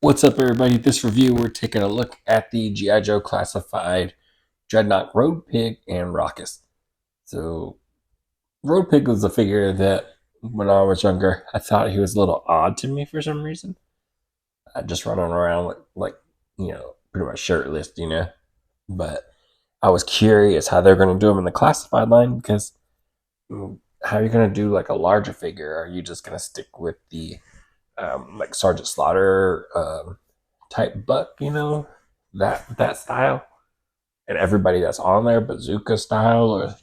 What's up, everybody? This review, we're taking a look at the G.I. Joe classified Dreadnok Road Pig and Rawkus. So, Road Pig was a figure that when I was younger, I thought he was a little odd to me for some reason. Just running around pretty much shirtless. But I was curious how they're going to do him in the classified line because how are you going to do like a larger figure? Are you just going to stick with the like Sergeant Slaughter type buck, that style, and everybody that's on there, bazooka style, or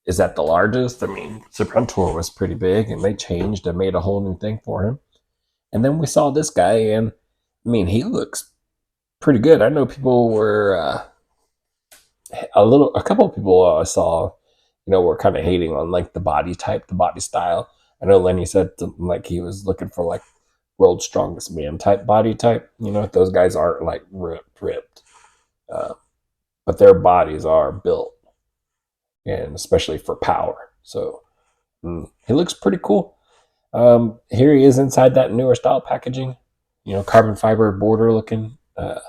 is that the largest? I mean, Serpentor was pretty big, and they changed and made a whole new thing for him. And then we saw this guy, and I mean, he looks pretty good. I know people were a couple of people I saw, were kind of hating on like the body type, the body style. I know Lenny said something like he was looking for like world's strongest man type body type. Those guys aren't like ripped, uh, but their bodies are built, and especially for power. So he looks pretty cool. Here he is inside that newer style packaging. Carbon fiber border looking. Got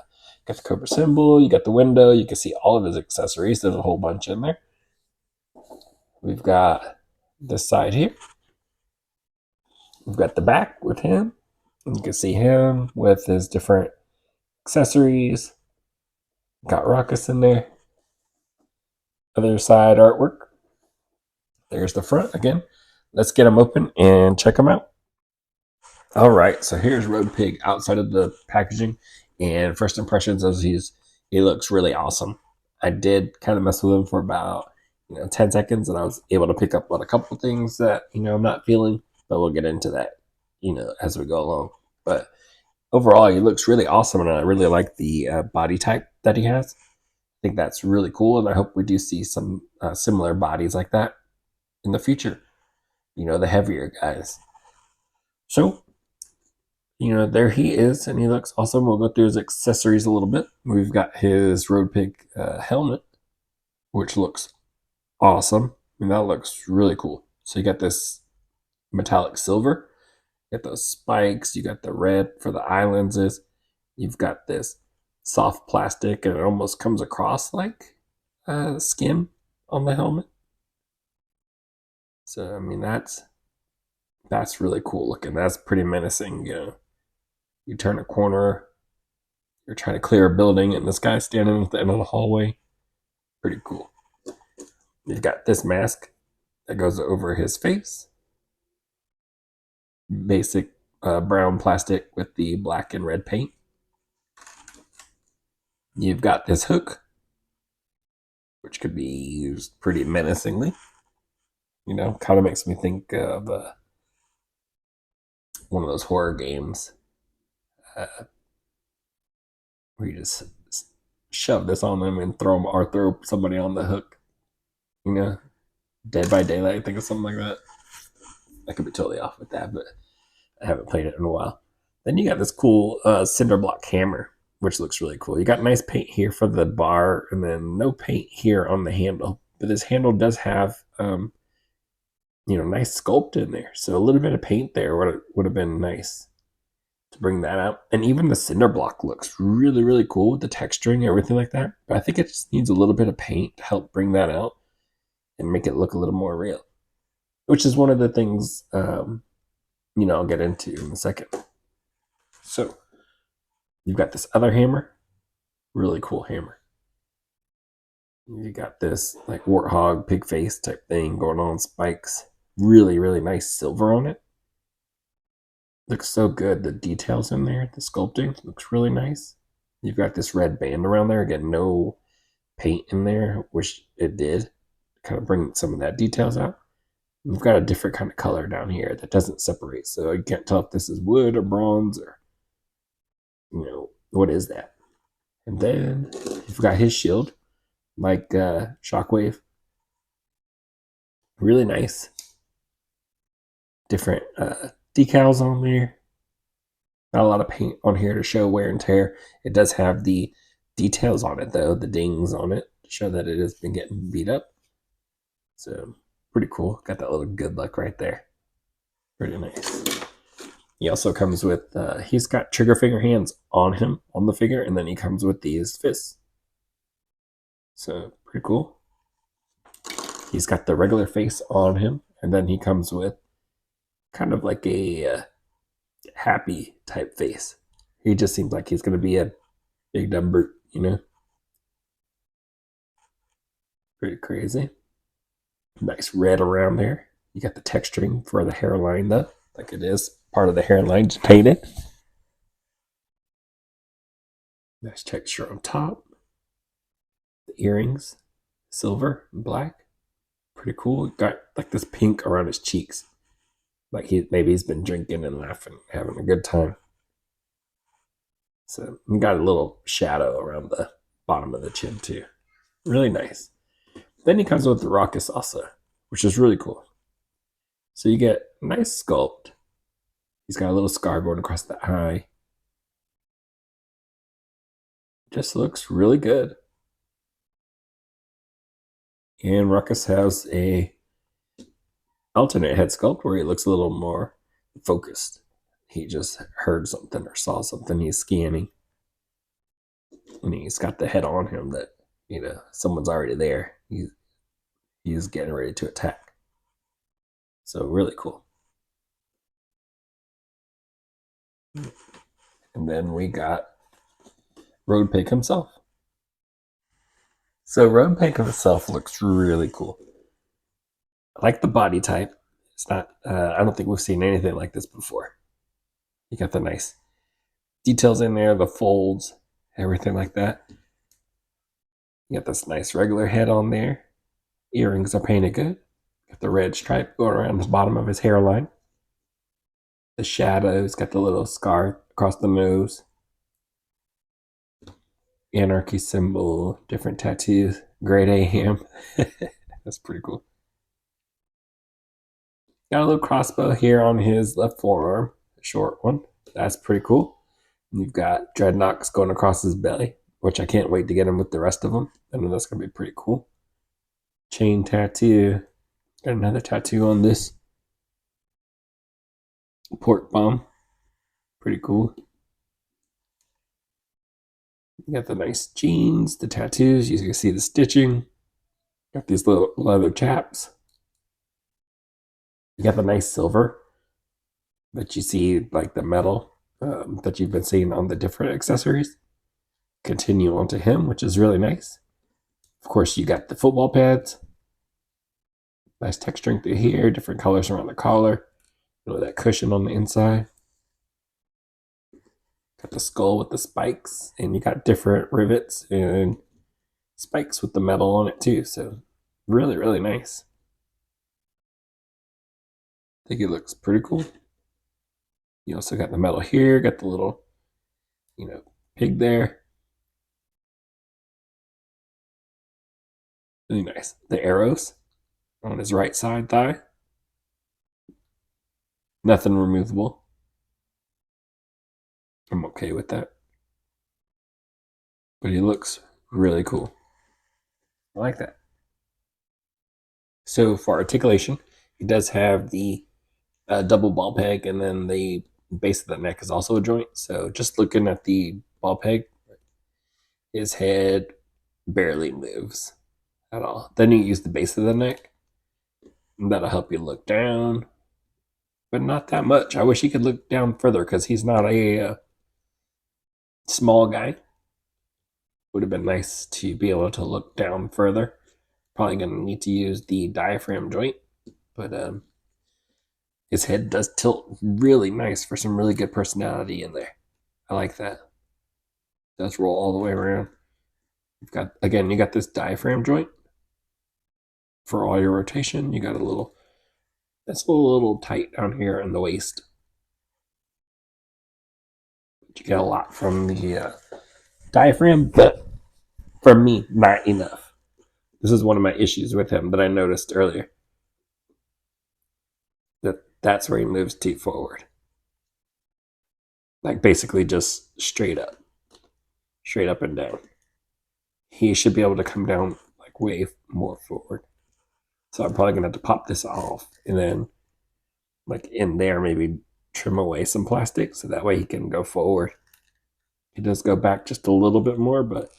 the Cobra symbol. You got the window. You can see all of his accessories. There's a whole bunch in there. We've got this side here. We've got the back with him. You can see him with his different accessories. Got Rawkus in there. Other side artwork. There's the front again. Let's get them open and check them out. All right, so here's Road Pig outside of the packaging, and first impressions is he looks really awesome. I did kind of mess with him for about 10 seconds, and I was able to pick up on a couple things that I'm not feeling, but we'll get into that as we go along. But overall, he looks really awesome, and I really like the body type that he has. I think that's really cool, and I hope we do see some similar bodies like that in the future. The heavier guys. So, there he is, and he looks awesome. We'll go through his accessories a little bit. We've got his Road Pig helmet, which looks awesome. I mean, that looks really cool. So you got this metallic silver. You got those spikes. You got the red for the eye lenses. You've got this soft plastic, and it almost comes across like skin on the helmet. So I mean, that's really cool looking. That's pretty menacing. You turn a corner, you're trying to clear a building, and this guy's standing at the end of the hallway. Pretty cool. You've got this mask that goes over his face. Basic brown plastic with the black and red paint. You've got this hook, which could be used pretty menacingly. Kind of makes me think of one of those horror games where you just shove this on them and throw them, or throw somebody on the hook. Dead by Daylight, I think, or something like that. I could be totally off with that, but I haven't played it in a while. Then you got this cool cinder block hammer, which looks really cool. You got nice paint here for the bar, and then no paint here on the handle. But this handle does have, nice sculpt in there. So a little bit of paint there would have been nice to bring that out. And even the cinder block looks really, really cool with the texturing and everything like that. But I think it just needs a little bit of paint to help bring that out and make it look a little more real, which is one of the things, I'll get into in a second. So you've got this other hammer, really cool hammer. You got this like warthog pig face type thing going on, spikes, really, really nice silver on it. Looks so good. The details in there, the sculpting looks really nice. You've got this red band around there. Again, no paint in there. Wish it did. Kind of bring some of that details out. You've got a different kind of color down here that doesn't separate. So you can't tell if this is wood or bronze or, what is that? And then you've got his shield, like Shockwave. Really nice. Different decals on there. Not a lot of paint on here to show wear and tear. It does have the details on it, though, the dings on it, to show that it has been getting beat up. So pretty cool. Got that little good luck right there. Pretty nice. He also comes with, he's got trigger finger hands on him, on the figure, and then he comes with these fists. So, pretty cool. He's got the regular face on him, and then he comes with kind of like a happy type face. He just seems like he's going to be a big dumb brute, you know? Pretty crazy. Nice red around there. You got the texturing for the hairline, though, like it is part of the hairline just painted. Nice texture on top. The earrings, silver and black. Pretty cool. Got like this pink around his cheeks. Like he's been drinking and laughing, having a good time. So he got a little shadow around the bottom of the chin too. Really nice. Then he comes with the Rawkus also, which is really cool. So you get a nice sculpt. He's got a little scar going across the eye. Just looks really good. And Rawkus has a alternate head sculpt where he looks a little more focused. He just heard something or saw something. He's scanning. And he's got the head on him that, someone's already there. He's getting ready to attack. So really cool. And then we got Road Pig himself. So Road Pig himself looks really cool. I like the body type. It's not, I don't think we've seen anything like this before. You got the nice details in there, the folds, everything like that. You got this nice regular head on there. Earrings are painted good. Got the red stripe going around the bottom of his hairline. The shadows, got the little scar across the nose. Anarchy symbol, different tattoos. Great A ham. That's pretty cool. Got a little crossbow here on his left forearm, a short one. That's pretty cool. You've got Dreadnoks going across his belly, which I can't wait to get him with the rest of them. I know that's going to be pretty cool. Chain tattoo. Got another tattoo on this pork bomb. Pretty cool. You got the nice jeans, the tattoos. You can see the stitching. Got these little leather chaps. You got the nice silver that you see, like the metal that you've been seeing on the different accessories. Continue on to him, which is really nice. Of course, you got the football pads. Nice texturing through here, different colors around the collar. That cushion on the inside. Got the skull with the spikes, and you got different rivets and spikes with the metal on it too. So really, really nice. I think it looks pretty cool. You also got the metal here, got the little, pig there. Really nice. The arrows on his right side thigh. Nothing removable. I'm okay with that. But he looks really cool. I like that. So for articulation, he does have the double ball peg, and then the base of the neck is also a joint. So just looking at the ball peg, his head barely moves at all. Then you use the base of the neck. That'll help you look down, but not that much. I wish he could look down further because he's not a small guy. Would have been nice to be able to look down further. Probably going to need to use the diaphragm joint, but his head does tilt really nice for some really good personality in there. I like that. It does roll all the way around. You got this diaphragm joint for all your rotation. You got that's a little tight down here in the waist. You get a lot from the diaphragm, but for me, not enough. This is one of my issues with him that I noticed earlier. That's where he moves too forward. Like basically just straight up and down. He should be able to come down like way more forward. So I'm probably gonna have to pop this off and then like in there maybe trim away some plastic so that way he can go forward. He does go back just a little bit more, but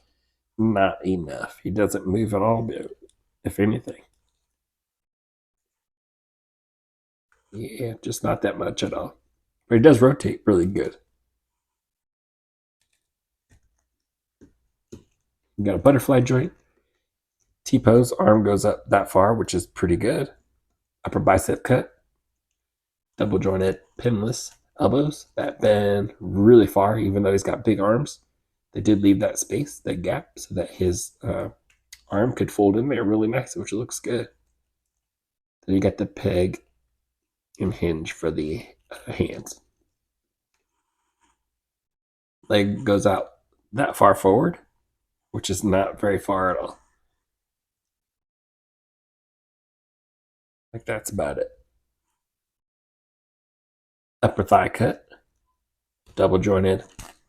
not enough. He doesn't move at all, if anything. Yeah, just not that much at all. But he does rotate really good. You got a butterfly joint. T-pose, arm goes up that far, which is pretty good. Upper bicep cut. Double jointed pinless elbows that bend really far, even though he's got big arms. They did leave that space, that gap, so that his arm could fold in there really nice, which looks good. Then you got the peg and hinge for the hands. Leg goes out that far forward, which is not very far at all. Like that's about it. Upper thigh cut, double jointed,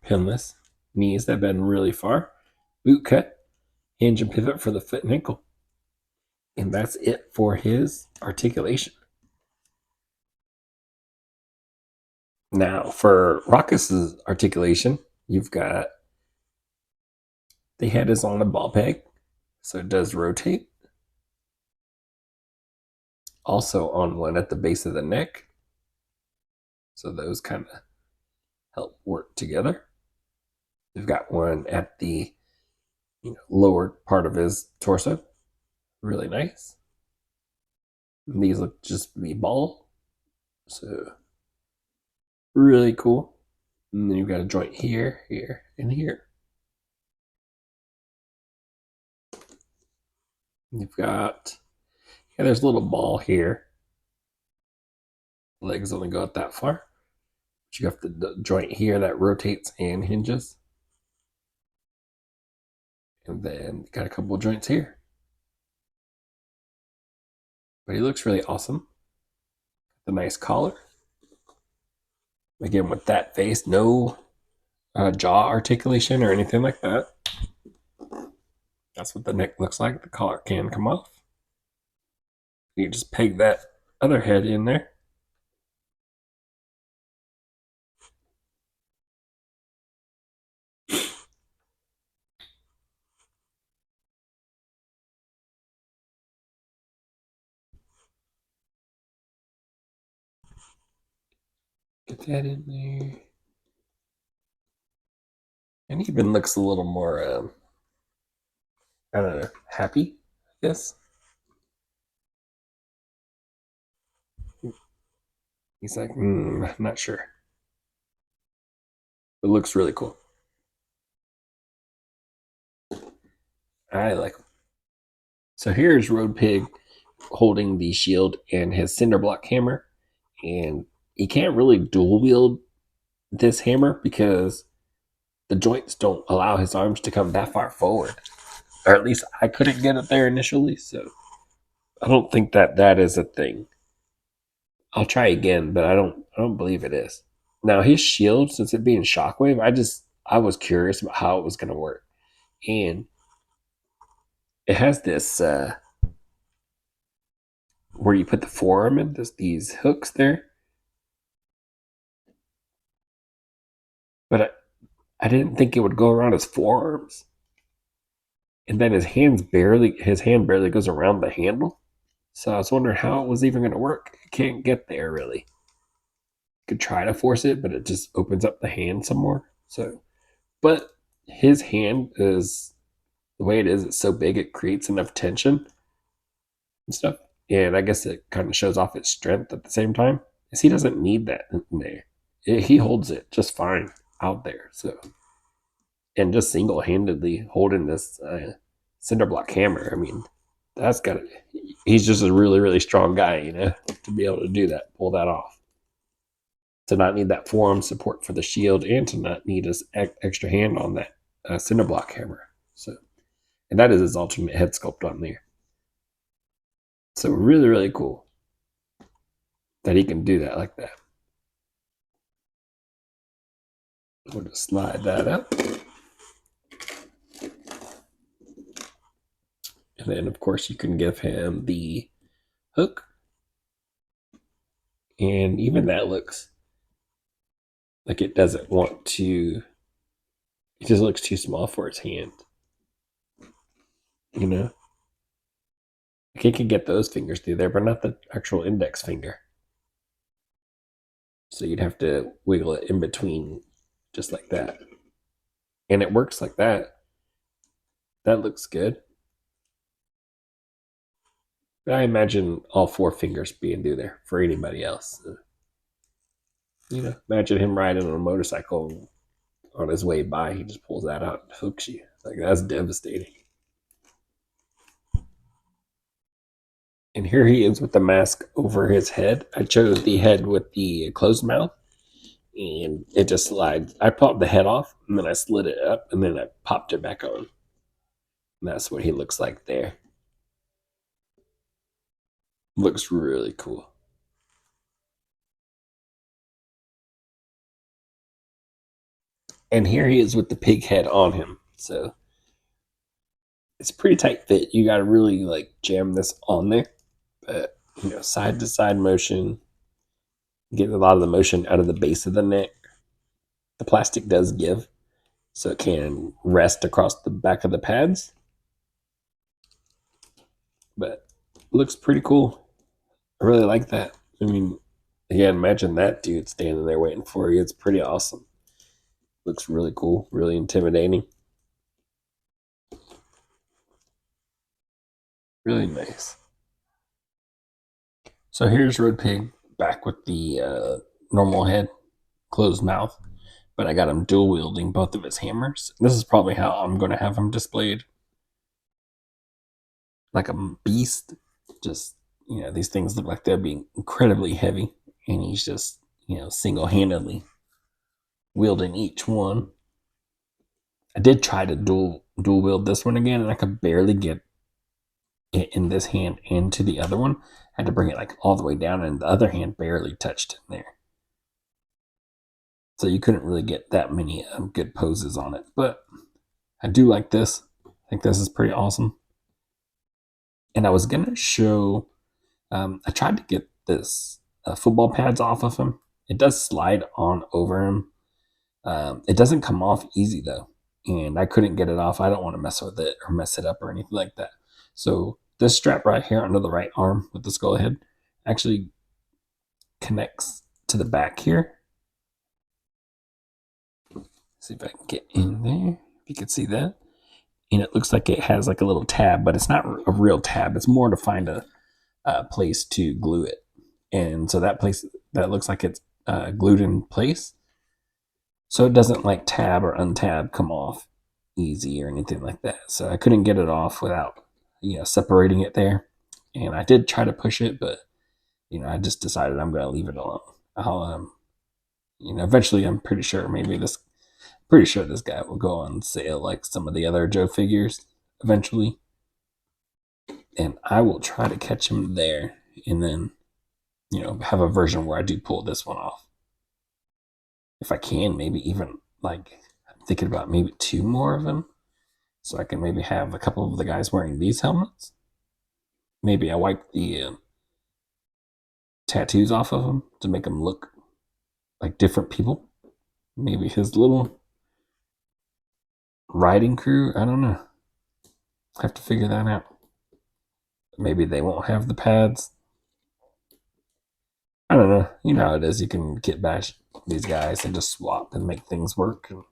pinless, knees that bend really far, boot cut, hinge and pivot for the foot and ankle. And that's it for his articulation. Now, for Rawkus's articulation, you've got the head is on a ball peg, so it does rotate. Also on one at the base of the neck, so those kind of help work together. You've got one at the lower part of his torso, really nice. And these look just to be ball, so really cool. And then you've got a joint here, here, and here. You've got, there's a little ball here. Legs only go out that far. But you have the joint here that rotates and hinges. And then you got a couple of joints here. But he looks really awesome. The nice collar. Again, with that face, no jaw articulation or anything like that. That's what the neck looks like. The collar can come off. You just peg that other head in there. Get that in there. And even looks a little more, I don't know, happy, I guess. He's like, I'm not sure. It looks really cool. I like him. So here's Road Pig holding the shield and his cinder block hammer. And he can't really dual wield this hammer because the joints don't allow his arms to come that far forward. Or at least I couldn't get it there initially, so I don't think that is a thing. I'll try again, but I don't believe it is. Now his shield, since it being shockwave, I was curious about how it was gonna work. And it has this where you put the forearm in, these hooks there. But I didn't think it would go around his forearms. And then his hand barely goes around the handle. So I was wondering how it was even going to work. It can't get there really. Could try to force it, but it just opens up the hand some more. So, but his hand is the way it is. It's so big it creates enough tension and stuff. And I guess it kind of shows off its strength at the same time. Because he doesn't need that in there. He holds it just fine out there. So, and just single-handedly holding this cinder block hammer. I mean, that's got to. He's just a really, really strong guy, to be able to do that, pull that off. To not need that forearm support for the shield, and to not need his extra hand on that cinder block hammer. So, and that is his ultimate head sculpt on there. So really, really cool that he can do that like that. We'll just slide that up. And then, of course, you can give him the hook. And even that looks Like it doesn't want to. It just looks too small for its hand. You know, like it can get those fingers through there, but not the actual index finger. So you'd have to wiggle it in between, just like that. And it works like that. That looks good. But I imagine all four fingers being through there for anybody else. Imagine him riding on a motorcycle on his way by. He just pulls that out and hooks you. Like that's devastating. And here he is with the mask over his head. I chose the head with the closed mouth, and it just slides. I popped the head off, and then I slid it up, and then I popped it back on. And that's what he looks like there. Looks really cool. And here he is with the pig head on him. So it's a pretty tight fit. You got to really like jam this on there. But side to side motion, get a lot of the motion out of the base of the neck. The plastic does give, so it can rest across the back of the pads. But it looks pretty cool. I really like that. I mean, again, imagine that dude standing there waiting for you. It's pretty awesome. Looks really cool, really intimidating. Really nice. So here's Road Pig back with the normal head, closed mouth, but I got him dual wielding both of his hammers. This is probably how I'm going to have him displayed. Like a beast. Just, these things look like they're being incredibly heavy, and he's just, single handedly wielding each one. I did try to dual wield this one again, and I could barely get it in this hand into the other one. I had to bring it like all the way down, and the other hand barely touched in there. So you couldn't really get that many good poses on it. But I do like this. I think this is pretty awesome. And I was gonna show. I tried to get this football pads off of him. It does slide on over him. It doesn't come off easy though, and I couldn't get it off. I don't want to mess with it or mess it up or anything like that. So this strap right here under the right arm with the skull head actually connects to the back here. See if I can get in there. If you can see that. And it looks like it has like a little tab, but it's not a real tab. It's more to find a place to glue it. And so that place that looks like it's glued in place. So it doesn't like tab or untab come off easy or anything like that. So I couldn't get it off without, separating it there. And I did try to push it, but, I just decided I'm going to leave it alone. I'll, eventually I'm pretty sure this guy will go on sale like some of the other Joe figures eventually. And I will try to catch him there and then, have a version where I do pull this one off. If I can, maybe even like I'm thinking about maybe two more of them. So I can maybe have a couple of the guys wearing these helmets. Maybe I wipe the tattoos off of them to make them look like different people. Maybe his little riding crew. I don't know. Have to figure that out. Maybe they won't have the pads. I don't know. You know how it is. You can kit bash these guys and just swap and make things work and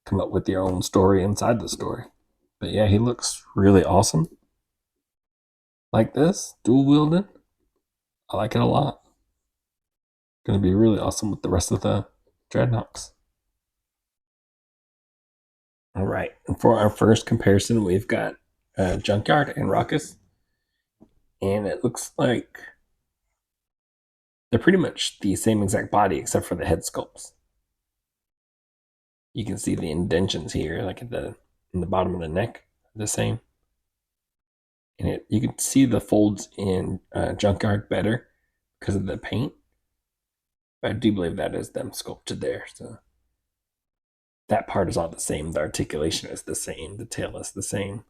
come up with your own story inside the story. But yeah, he looks really awesome. Like this, dual wielded. I like it a lot. Going to be really awesome with the rest of the Dreadnoks. All right, and for our first comparison, we've got Junkyard and Rawkus, and it looks like they're pretty much the same exact body except for the head sculpts. You can see the indentions here, like in the bottom of the neck, the same. And you can see the folds in Junkyard better because of the paint. But I do believe that is them sculpted there. So that part is all the same. The articulation is the same. The tail is the same.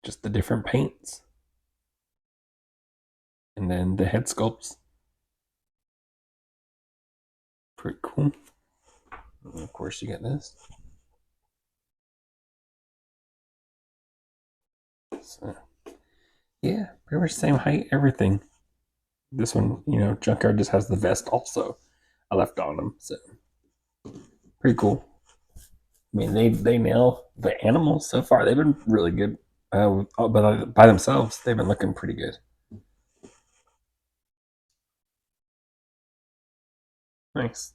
Just the different paints. And then the head sculpts. Pretty cool. And of course, you get this. So, yeah, pretty much same height, everything. This one, Junkyard just has the vest also. I left on him, so pretty cool. I mean, they nail the animals so far. They've been really good, but by themselves, they've been looking pretty good. Nice.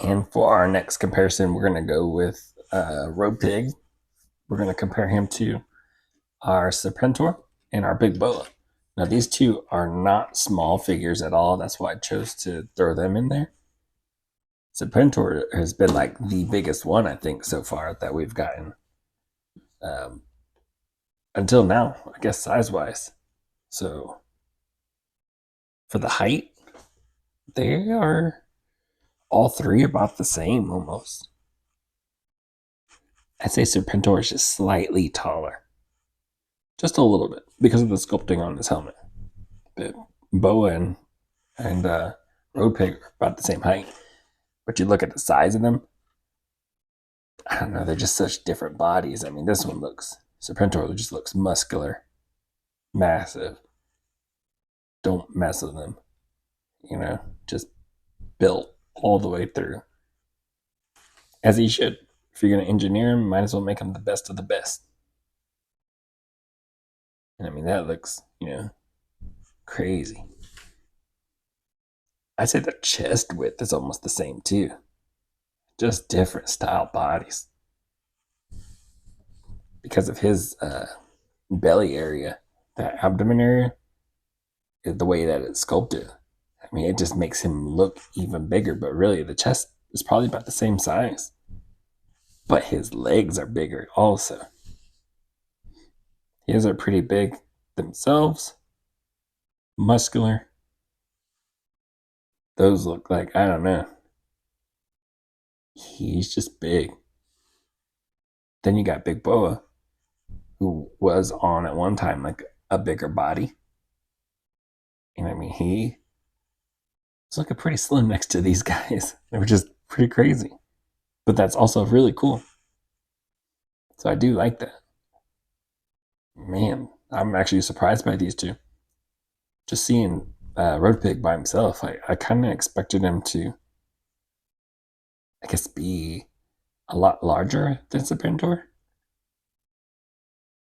And for our next comparison, we're gonna go with Road Pig. We're gonna compare him to our Serpentor and our Big Boa. Now, these two are not small figures at all. That's why I chose to throw them in there. Serpentor has been like the biggest one, I think, so far that we've gotten. Um, until now, I guess size wise. So for the height, they are all three about the same almost. I'd say Serpentor is just slightly taller, just a little bit because of the sculpting on his helmet. But Boa and Road Pig are about the same height. But you look at the size of them, I don't know, they're just such different bodies. I mean, this one Serpentor just looks muscular, massive. Don't mess with them, just built all the way through. As he should. If you're going to engineer him, might as well make him the best of the best. And I mean, that looks, crazy. I'd say the chest width is almost the same too. Just different style bodies. Because of his belly area, that abdomen area, the way that it's sculpted. I mean, it just makes him look even bigger, but really the chest is probably about the same size. But his legs are bigger also. His are pretty big themselves, muscular. Those look like, I don't know. He's just big. Then you got Big Boa, who was on at one time like a bigger body. And I mean, he was looking pretty slim next to these guys. They were just pretty crazy. But that's also really cool. So I do like that. Man, I'm actually surprised by these two. Just seeing Road Pig by himself, I kind of expected him to, I guess, be a lot larger than Serpentor.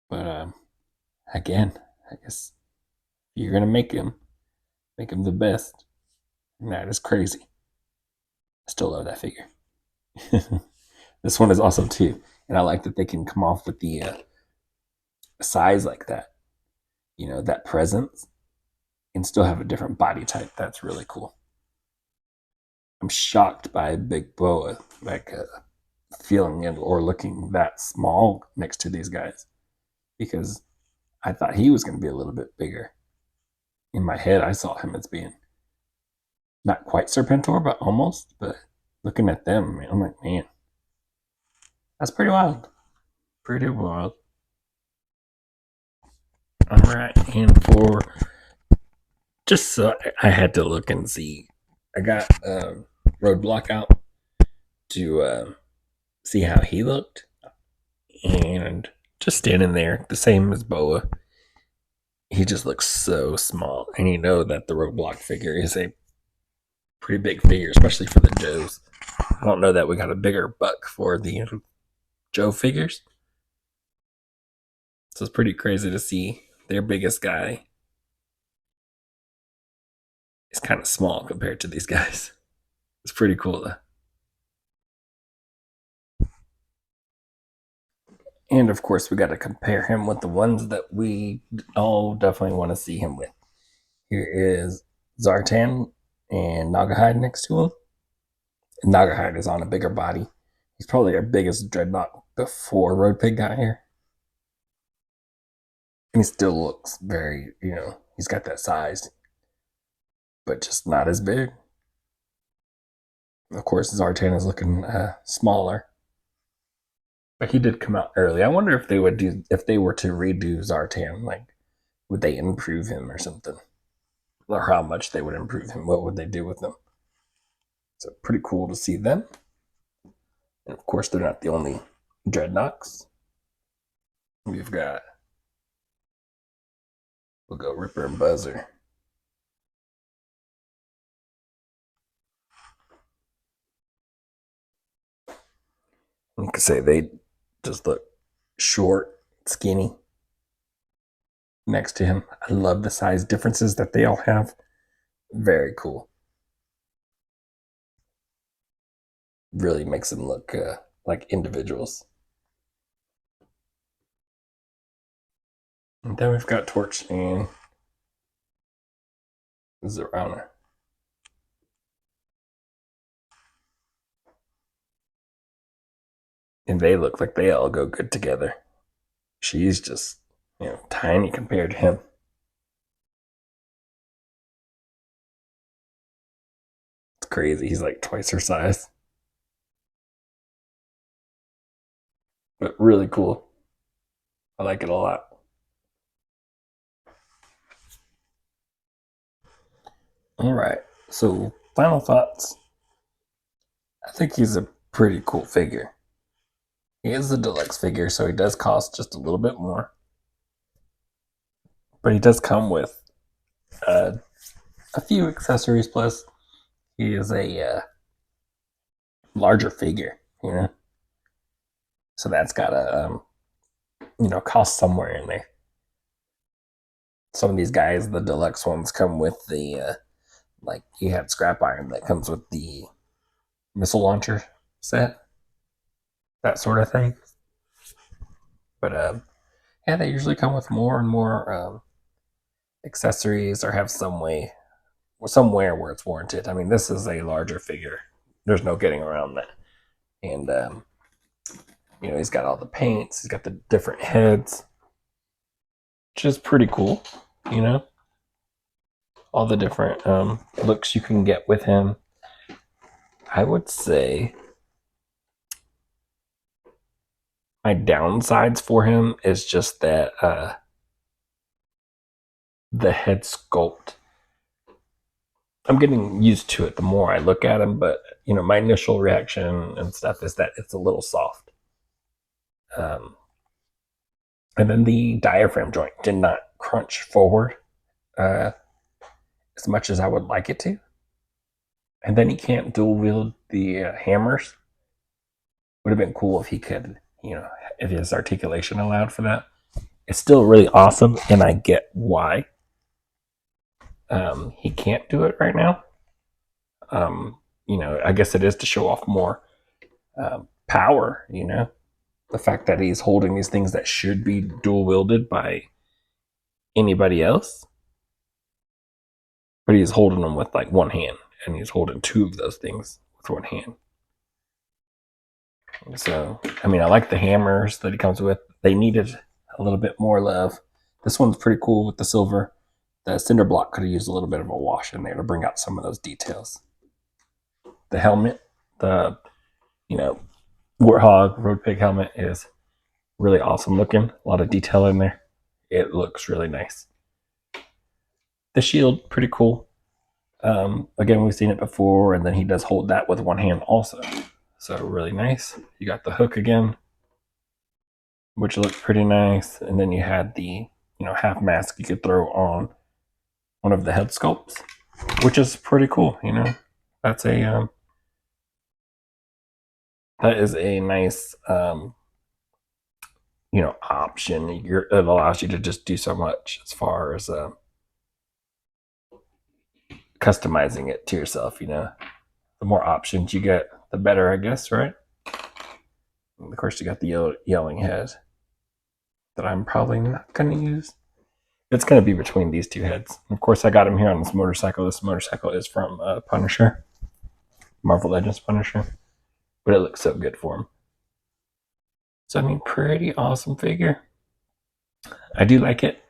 But again, I guess you're gonna make him the best. And that is crazy. I still love that figure. This one is awesome too, and I like that they can come off with the size like that. That presence, and still have a different body type. That's really cool. I'm shocked by Big Boa, like feeling it or looking that small next to these guys, because I thought he was going to be a little bit bigger. In my head, I saw him as being not quite Serpentor, but almost. But looking at them, I'm like, man, that's pretty wild. Pretty wild. All right, and for just so I had to look and see, I got Roadblock out to see how he looked, and just standing there, the same as Boa, he just looks so small, and you know that the Roadblock figure is a pretty big figure, especially for the Joes. I don't know that we got a bigger buck for the Joe figures, so it's pretty crazy to see their biggest guy is kind of small compared to these guys. It's pretty cool though. And of course, we got to compare him with the ones that we all definitely want to see him with. Here is Zartan and Nagahide next to him. And Nagahide is on a bigger body. He's probably our biggest Dreadnok before Road Pig got here. And he still looks very, he's got that size, but just not as big. Of course, Zartan is looking smaller. But he did come out early. I wonder if they were to redo Zartan, like, would they improve him or something? Or how much they would improve him? What would they do with him? So pretty cool to see them. And of course, they're not the only Dreadnoks. We've got, we'll go Ripper and Buzzer. You could say they just look short, skinny next to him. I love the size differences that they all have. Very cool. Really makes them look like individuals. And then we've got Torch and Zorana. And they look like they all go good together. She's just, tiny compared to him. It's crazy. He's like twice her size. But really cool. I like it a lot. All right. So, final thoughts. I think he's a pretty cool figure. He is a deluxe figure, so he does cost just a little bit more. But he does come with a few accessories. Plus, he is a larger figure, So that's got to, cost somewhere in there. Some of these guys, the deluxe ones, come with the, like you had Scrap Iron that comes with the missile launcher set, that sort of thing. But yeah, they usually come with more and more accessories or have somewhere where it's warranted. I mean, this is a larger figure. There's no getting around that. And he's got all the paints. He's got the different heads, which is pretty cool. All the different looks you can get with him. I would say my downsides for him is just that the head sculpt. I'm getting used to it the more I look at him, but my initial reaction and stuff is that it's a little soft. And then the diaphragm joint did not crunch forward as much as I would like it to. And then he can't dual wield the hammers. Would have been cool if he could, if his articulation allowed for that. It's still really awesome, and I get why he can't do it right now. I guess it is to show off more power, the fact that he's holding these things that should be dual wielded by anybody else, but he's holding them with like one hand, and he's holding two of those things with one hand. So, I mean, I like the hammers that he comes with. They needed a little bit more love. This one's pretty cool with the silver. The cinder block could have used a little bit of a wash in there to bring out some of those details. The helmet, the Warthog Road Pig helmet is really awesome looking. A lot of detail in there. It looks really nice. The shield, pretty cool. Again, we've seen it before, and then he does hold that with one hand also. So really nice. You got the hook again, which looked pretty nice. And then you had the, half mask you could throw on one of the head sculpts, which is pretty cool. That's a that is a nice option. It allows you to just do so much as far as customizing it to yourself. The more options you get, the better, I guess, right? And of course, you got the yelling head that I'm probably not going to use. It's going to be between these two heads. Of course, I got him here on this motorcycle. This motorcycle is from Punisher, Marvel Legends Punisher, but it looks so good for him. So, I mean, pretty awesome figure. I do like it.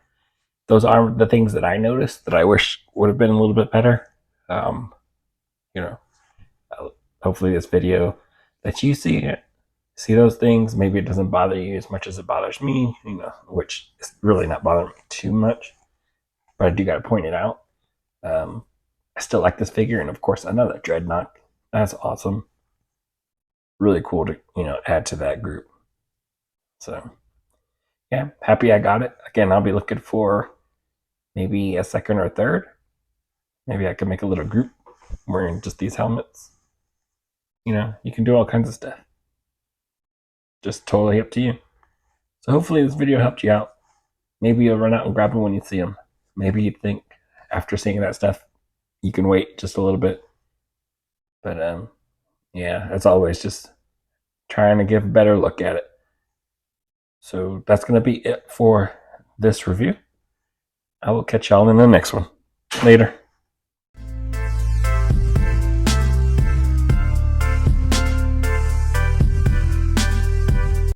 Those are the things that I noticed that I wish would have been a little bit better. Hopefully this video that you see those things. Maybe it doesn't bother you as much as it bothers me, which is really not bothering me too much. But I do got to point it out. I still like this figure, and of course, another Dreadnok That's awesome. Really cool to, add to that group. So yeah, happy I got it. Again, I'll be looking for maybe a second or third. Maybe I can make a little group wearing just these helmets. You can do all kinds of stuff. Just totally up to you. So hopefully this video helped you out. Maybe you'll run out and grab them when you see them. Maybe you think after seeing that stuff, you can wait just a little bit. But yeah, as always, just trying to give a better look at it. So that's going to be it for this review. I will catch y'all in the next one. Later.